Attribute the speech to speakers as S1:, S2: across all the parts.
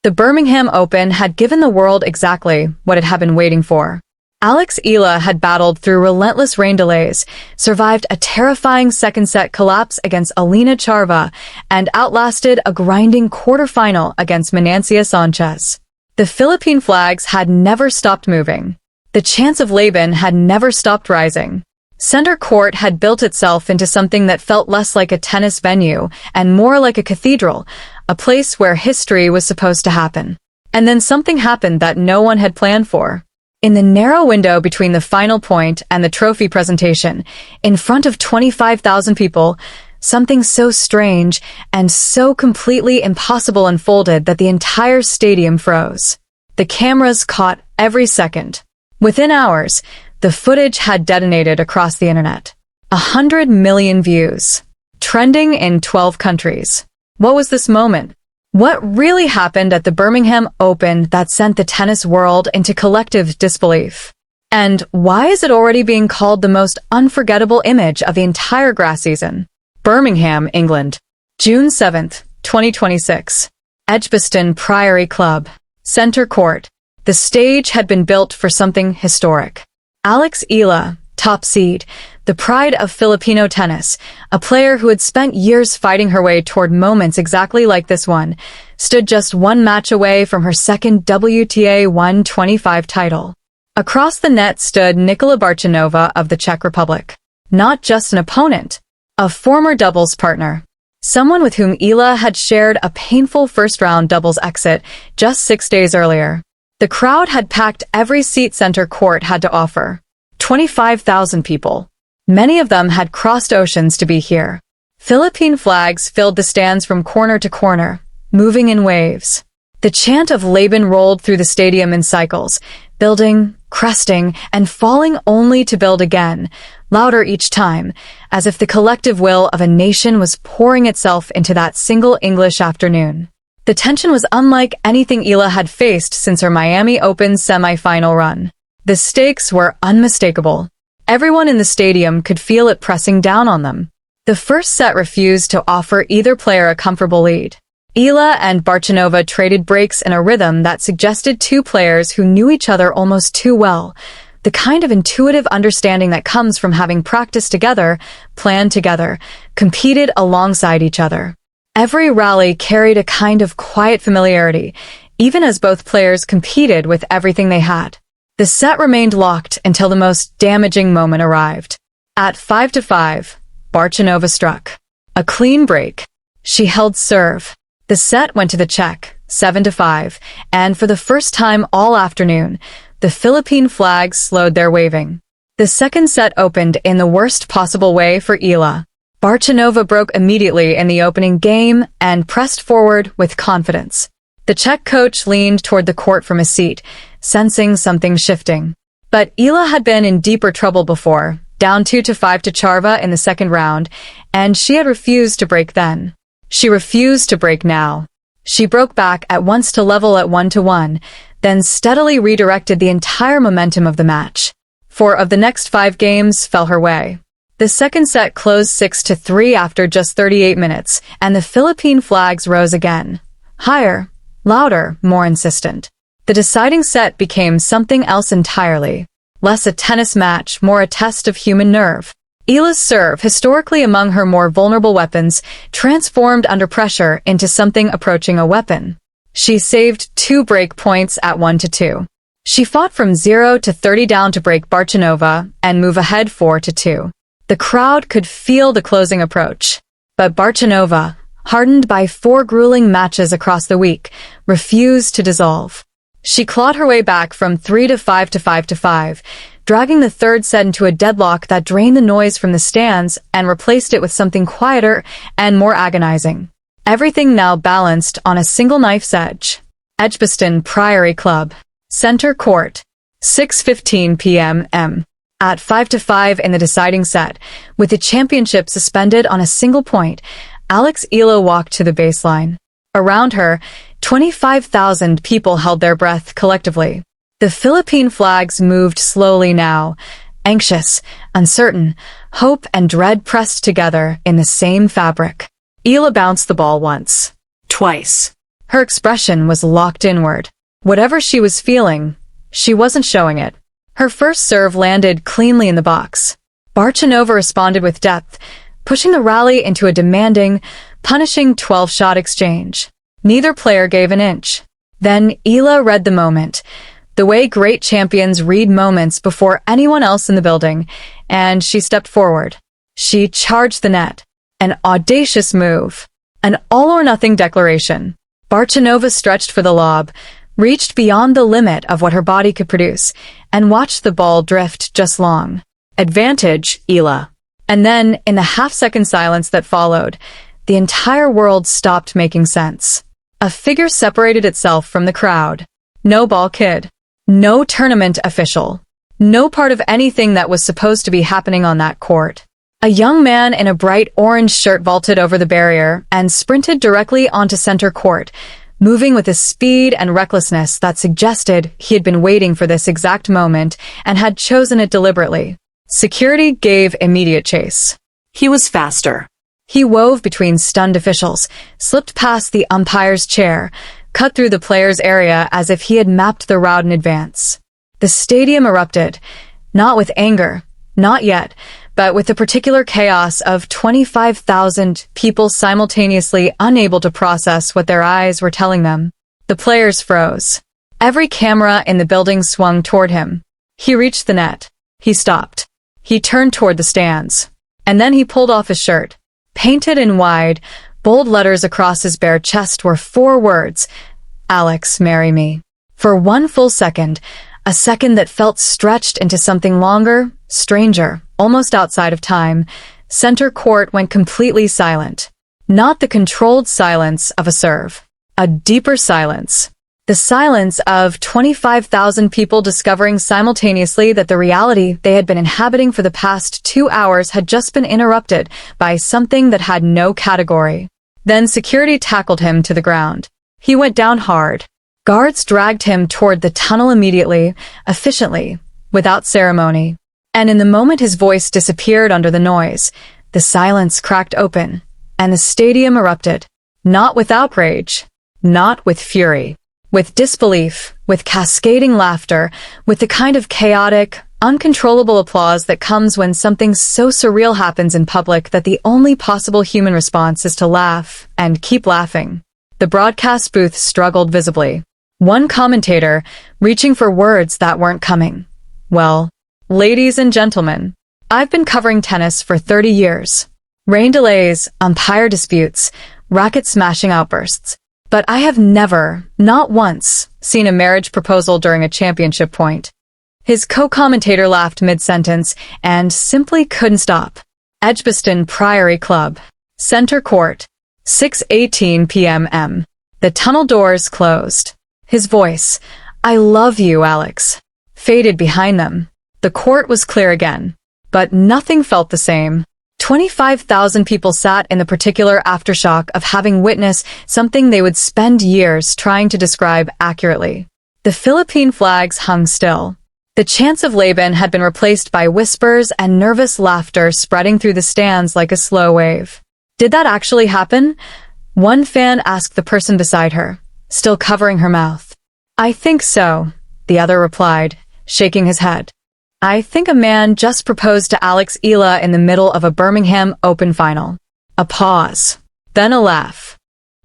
S1: The Birmingham Open had given the world exactly what it had been waiting for. Alex Eala had battled through relentless rain delays, survived a terrifying second-set collapse against Alina Charva, and outlasted a grinding quarterfinal against Menancia Sanchez. The Philippine flags had never stopped moving. The chants of Laban had never stopped rising. Center court had built itself into something that felt less like a tennis venue and more like a cathedral, a place where history was supposed to happen. And then something happened that no one had planned for. In the narrow window between the final point and the trophy presentation, in front of 25,000 people, something so strange and so completely impossible unfolded that the entire stadium froze. The cameras caught every second. Within hours, the footage had detonated across the internet. 100 million views. Trending in 12 countries. What was this moment? What really happened at the Birmingham Open that sent the tennis world into collective disbelief? And why is it already being called the most unforgettable image of the entire grass season? Birmingham, England. June 7th, 2026. Edgbaston Priory Club. Center court. The stage had been built for something historic. Alex Eala, top seed, the pride of Filipino tennis, a player who had spent years fighting her way toward moments exactly like this one, stood just one match away from her second WTA 125 title. Across the net stood Nicola Bartůňová of the Czech Republic. Not just an opponent, a former doubles partner. Someone with whom Eala had shared a painful first-round doubles exit just 6 days earlier. The crowd had packed every seat center court had to offer. 25,000 people. Many of them had crossed oceans to be here. Philippine flags filled the stands from corner to corner, moving in waves. The chant of Laban rolled through the stadium in cycles, building, cresting, and falling only to build again, louder each time, as if the collective will of a nation was pouring itself into that single English afternoon. The tension was unlike anything Eala had faced since her Miami Open semi-final run. The stakes were unmistakable. Everyone in the stadium could feel it pressing down on them. The first set refused to offer either player a comfortable lead. Eala and Bartůňová traded breaks in a rhythm that suggested two players who knew each other almost too well, the kind of intuitive understanding that comes from having practiced together, planned together, competed alongside each other. Every rally carried a kind of quiet familiarity, even as both players competed with everything they had. The set remained locked until the most damaging moment arrived. At 5-5, Bartůňová struck. A clean break. She held serve. The set went to the Czech, 7-5, and for the first time all afternoon, the Philippine flags slowed their waving. The second set opened in the worst possible way for Eala. Bartůňová broke immediately in the opening game and pressed forward with confidence. The Czech coach leaned toward the court from his seat, sensing something shifting. But Eala had been in deeper trouble before, down 2-5 to Charva in the second round, and she had refused to break then. She refused to break now. She broke back at once to level at 1-1, then steadily redirected the entire momentum of the match. 4 of the next 5 games fell her way. The second set closed 6-3 after just 38 minutes, and the Philippine flags rose again. Higher, louder, more insistent. The deciding set became something else entirely. Less a tennis match, more a test of human nerve. Eala's serve, historically among her more vulnerable weapons, transformed under pressure into something approaching a weapon. She saved 2 break points at 1-2. She fought from 0-30 down to break Bartůňová and move ahead 4-2. The crowd could feel the closing approach. But Bartůňová, hardened by 4 grueling matches across the week, refused to dissolve. She clawed her way back from 3-5 to 5-5, dragging the third set into a deadlock that drained the noise from the stands and replaced it with something quieter and more agonizing. Everything now balanced on a single knife's edge. Edgbaston Priory Club. Center court. 6:15 p.m. At 5-5 in the deciding set, with the championship suspended on a single point, Alex Eala walked to the baseline. Around her, 25,000 people held their breath collectively. The Philippine flags moved slowly now, anxious, uncertain, hope and dread pressed together in the same fabric. Eala bounced the ball once, twice. Her expression was locked inward. Whatever she was feeling, she wasn't showing it. Her first serve landed cleanly in the box. Bartůňová responded with depth, pushing the rally into a demanding, punishing 12-shot exchange. Neither player gave an inch. Then Eala read the moment, the way great champions read moments before anyone else in the building, and she stepped forward. She charged the net. An audacious move. An all-or-nothing declaration. Bartůňová stretched for the lob, reached beyond the limit of what her body could produce, and watched the ball drift just long. Advantage, Eala. And then, in the half-second silence that followed, the entire world stopped making sense. A figure separated itself from the crowd. No ball kid. No tournament official. No part of anything that was supposed to be happening on that court. A young man in a bright orange shirt vaulted over the barrier and sprinted directly onto center court, moving with a speed and recklessness that suggested he had been waiting for this exact moment and had chosen it deliberately. Security gave immediate chase. He was faster. He wove between stunned officials, slipped past the umpire's chair, cut through the player's area as if he had mapped the route in advance. The stadium erupted, not with anger, not yet, but with the particular chaos of 25,000 people simultaneously unable to process what their eyes were telling them. The players froze. Every camera in the building swung toward him. He reached the net. He stopped. He turned toward the stands. And then he pulled off his shirt. Painted in wide, bold letters across his bare chest were 4 words, "Alex, marry me." For one full second, a second that felt stretched into something longer, stranger, almost outside of time, center court went completely silent. Not the controlled silence of a serve. A deeper silence. The silence of 25,000 people discovering simultaneously that the reality they had been inhabiting for the past 2 hours had just been interrupted by something that had no category. Then security tackled him to the ground. He went down hard. Guards dragged him toward the tunnel immediately, efficiently, without ceremony. And in the moment his voice disappeared under the noise, the silence cracked open, and the stadium erupted. Not with outrage, not with fury. With disbelief, with cascading laughter, with the kind of chaotic, uncontrollable applause that comes when something so surreal happens in public that the only possible human response is to laugh and keep laughing. The broadcast booth struggled visibly. One commentator, reaching for words that weren't coming. Well, ladies and gentlemen, I've been covering tennis for 30 years. Rain delays, umpire disputes, racket-smashing outbursts. But I have never, not once, seen a marriage proposal during a championship point. His co-commentator laughed mid-sentence and simply couldn't stop. Edgbaston Priory Club. Center court. 6:18 p.m. The tunnel doors closed. His voice, "I love you, Alex," faded behind them. The court was clear again. But nothing felt the same. 25,000 people sat in the particular aftershock of having witnessed something they would spend years trying to describe accurately. The Philippine flags hung still. The chants of Laban had been replaced by whispers and nervous laughter spreading through the stands like a slow wave. Did that actually happen? One fan asked the person beside her, still covering her mouth. "I think so," the other replied, shaking his head. "I think a man just proposed to Alex Eala in the middle of a Birmingham Open final." A pause. Then a laugh.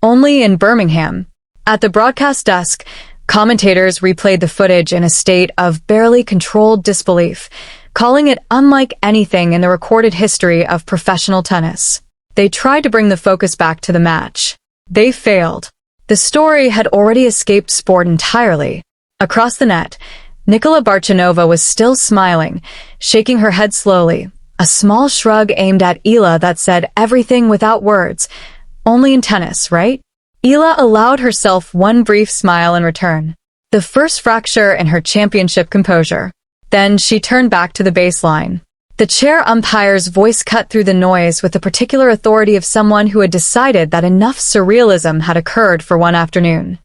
S1: Only in Birmingham. At the broadcast desk, commentators replayed the footage in a state of barely controlled disbelief, calling it unlike anything in the recorded history of professional tennis. They tried to bring the focus back to the match. They failed. The story had already escaped sport entirely. Across the net, Nicola Bartůňová was still smiling, shaking her head slowly, a small shrug aimed at Eala that said everything without words. Only in tennis, right? Eala allowed herself one brief smile in return, the first fracture in her championship composure. Then she turned back to the baseline. The chair umpire's voice cut through the noise with the particular authority of someone who had decided that enough surrealism had occurred for one afternoon.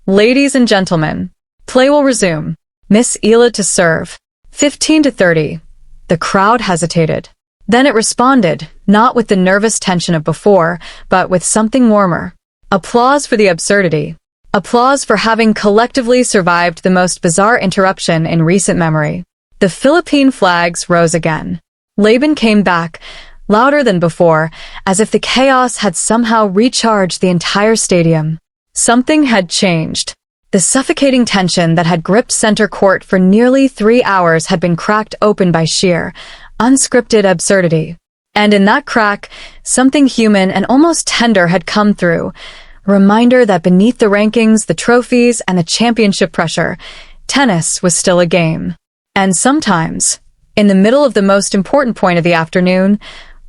S1: "Ladies and gentlemen, play will resume. Miss Eala to serve. 15-30. The crowd hesitated. Then it responded, not with the nervous tension of before, but with something warmer. Applause for the absurdity. Applause for having collectively survived the most bizarre interruption in recent memory. The Philippine flags rose again. Laban came back, louder than before, as if the chaos had somehow recharged the entire stadium. Something had changed. The suffocating tension that had gripped center court for nearly 3 hours had been cracked open by sheer, unscripted absurdity. And in that crack, something human and almost tender had come through, a reminder that beneath the rankings, the trophies, and the championship pressure, tennis was still a game. And sometimes, in the middle of the most important point of the afternoon,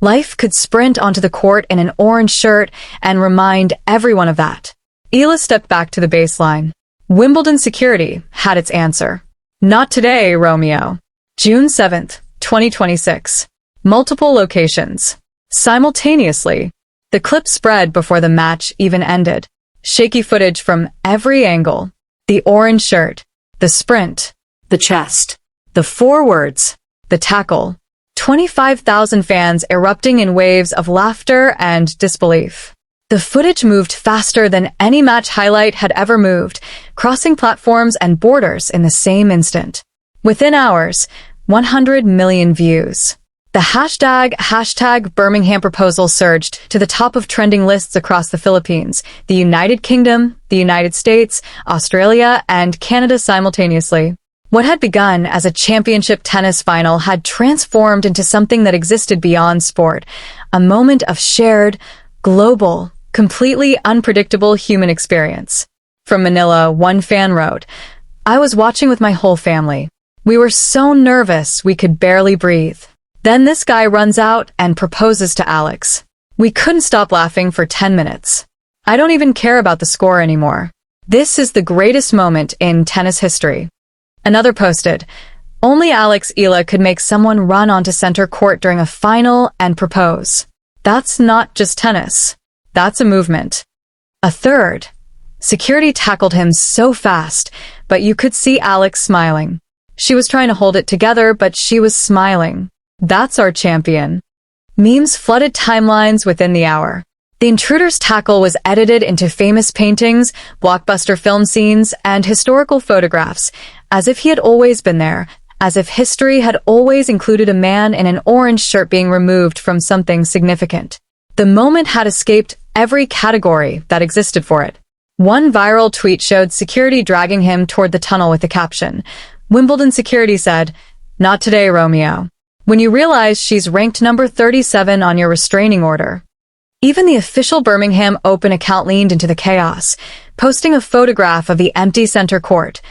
S1: life could sprint onto the court in an orange shirt and remind everyone of that. Eala stepped back to the baseline. Wimbledon security had its answer. Not today, Romeo. June 7th, 2026. Multiple locations. Simultaneously. The clip spread before the match even ended. Shaky footage from every angle. The orange shirt. The sprint. The chest. The forwards. The tackle. 25,000 fans erupting in waves of laughter and disbelief. The footage moved faster than any match highlight had ever moved, crossing platforms and borders in the same instant. Within hours, 100 million views. The hashtag Birmingham proposal surged to the top of trending lists across the Philippines, the United Kingdom, the United States, Australia, and Canada simultaneously. What had begun as a championship tennis final had transformed into something that existed beyond sport, a moment of shared, global, completely unpredictable human experience. From Manila, one fan wrote, "I was watching with my whole family. We were so nervous we could barely breathe. Then this guy runs out and proposes to Alex. We couldn't stop laughing for 10 minutes. I don't even care about the score anymore. This is the greatest moment in tennis history." Another posted, "Only Alex Eala could make someone run onto center court during a final and propose. That's not just tennis. That's a movement." A third, "Security tackled him so fast, but you could see Alex smiling. She was trying to hold it together, but she was smiling. That's our champion." Memes flooded timelines within the hour. The intruder's tackle was edited into famous paintings, blockbuster film scenes, and historical photographs, as if he had always been there, as if history had always included a man in an orange shirt being removed from something significant. The moment had escaped every category that existed for it. One viral tweet showed security dragging him toward the tunnel with the caption, "Wimbledon security said, 'Not today, Romeo,' when you realize she's ranked number 37 on your restraining order." Even the official Birmingham Open account leaned into the chaos, posting a photograph of the empty center court.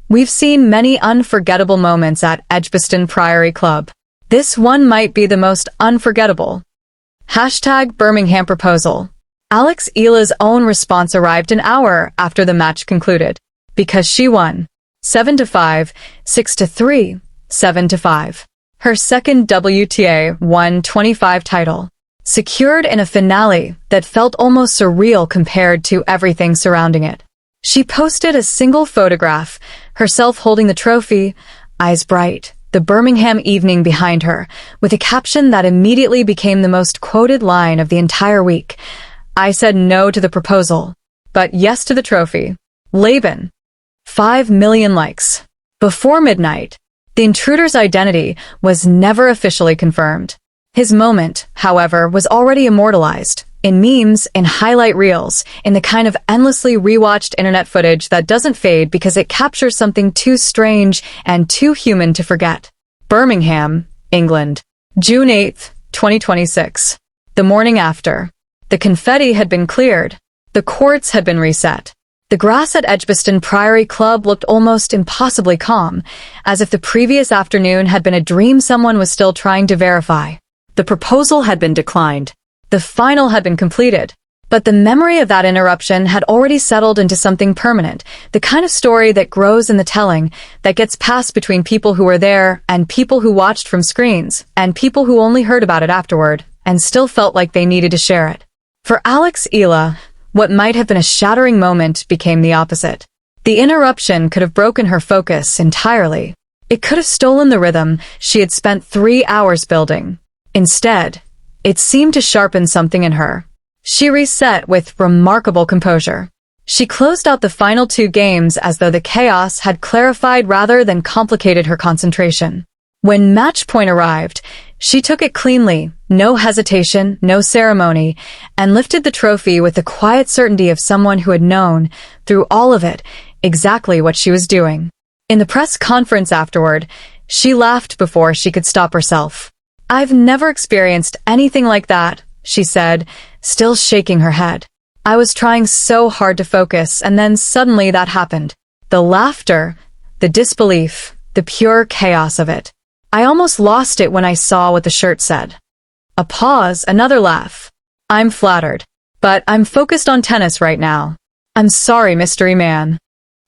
S1: "We've seen many unforgettable moments at Edgbaston Priory Club. This one might be the most unforgettable." Hashtag Birmingham proposal. Alex Eala's own response arrived an hour after the match concluded. Because she won. 7-5, 6-3, 7-5. Her second WTA 125 title. Secured in a finale that felt almost surreal compared to everything surrounding it. She posted a single photograph, herself holding the trophy, eyes bright, the Birmingham evening behind her, with a caption that immediately became the most quoted line of the entire week. "I said no to the proposal, but yes to the trophy." Laban. 5 million likes. Before midnight, the intruder's identity was never officially confirmed. His moment, however, was already immortalized, in memes, in highlight reels, in the kind of endlessly rewatched internet footage that doesn't fade because it captures something too strange and too human to forget. Birmingham, England. June 8th, 2026. The morning after. The confetti had been cleared. The courts had been reset. The grass at Edgbaston Priory Club looked almost impossibly calm, as if the previous afternoon had been a dream someone was still trying to verify. The proposal had been declined. The final had been completed. But the memory of that interruption had already settled into something permanent, the kind of story that grows in the telling, that gets passed between people who were there and people who watched from screens, and people who only heard about it afterward, and still felt like they needed to share it. For Alex Eala, what might have been a shattering moment became the opposite. The interruption could have broken her focus entirely. It could have stolen the rhythm she had spent 3 hours building. Instead, it seemed to sharpen something in her. She reset with remarkable composure. She closed out the final 2 games as though the chaos had clarified rather than complicated her concentration. When match point arrived, she took it cleanly, no hesitation, no ceremony, and lifted the trophy with the quiet certainty of someone who had known, through all of it, exactly what she was doing. In the press conference afterward, she laughed before she could stop herself. "I've never experienced anything like that," she said, still shaking her head. "I was trying so hard to focus, and then suddenly that happened. The laughter, the disbelief, the pure chaos of it. I almost lost it when I saw what the shirt said." A pause, another laugh. "I'm flattered. But I'm focused on tennis right now. I'm sorry, mystery man."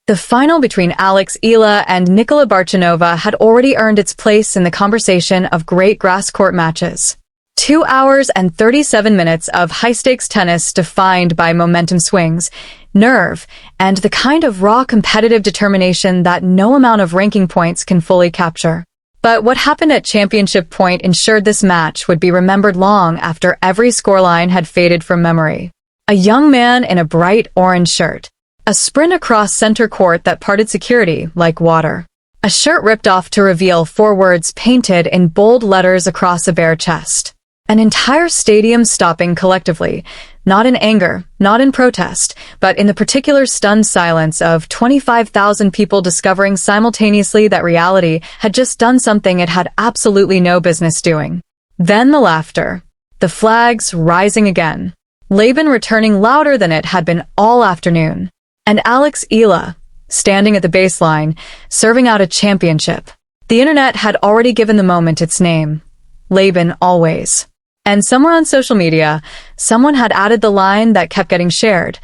S1: The final between Alex Eala and Nicola Bartůňová had already earned its place in the conversation of great grass court matches. 2 hours and 37 minutes of high-stakes tennis defined by momentum swings, nerve, and the kind of raw competitive determination that no amount of ranking points can fully capture. But what happened at championship point ensured this match would be remembered long after every scoreline had faded from memory. A young man in a bright orange shirt. A sprint across center court that parted security like water. A shirt ripped off to reveal 4 words painted in bold letters across a bare chest. An entire stadium stopping collectively, not in anger, not in protest, but in the particular stunned silence of 25,000 people discovering simultaneously that reality had just done something it had absolutely no business doing. Then the laughter. The flags rising again. Laban returning louder than it had been all afternoon. And Alex Eala, standing at the baseline, serving out a championship. The internet had already given the moment its name. Laban always. And somewhere on social media, someone had added the line that kept getting shared.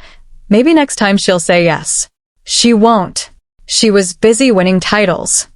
S1: Maybe next time she'll say yes. She won't. She was busy winning titles.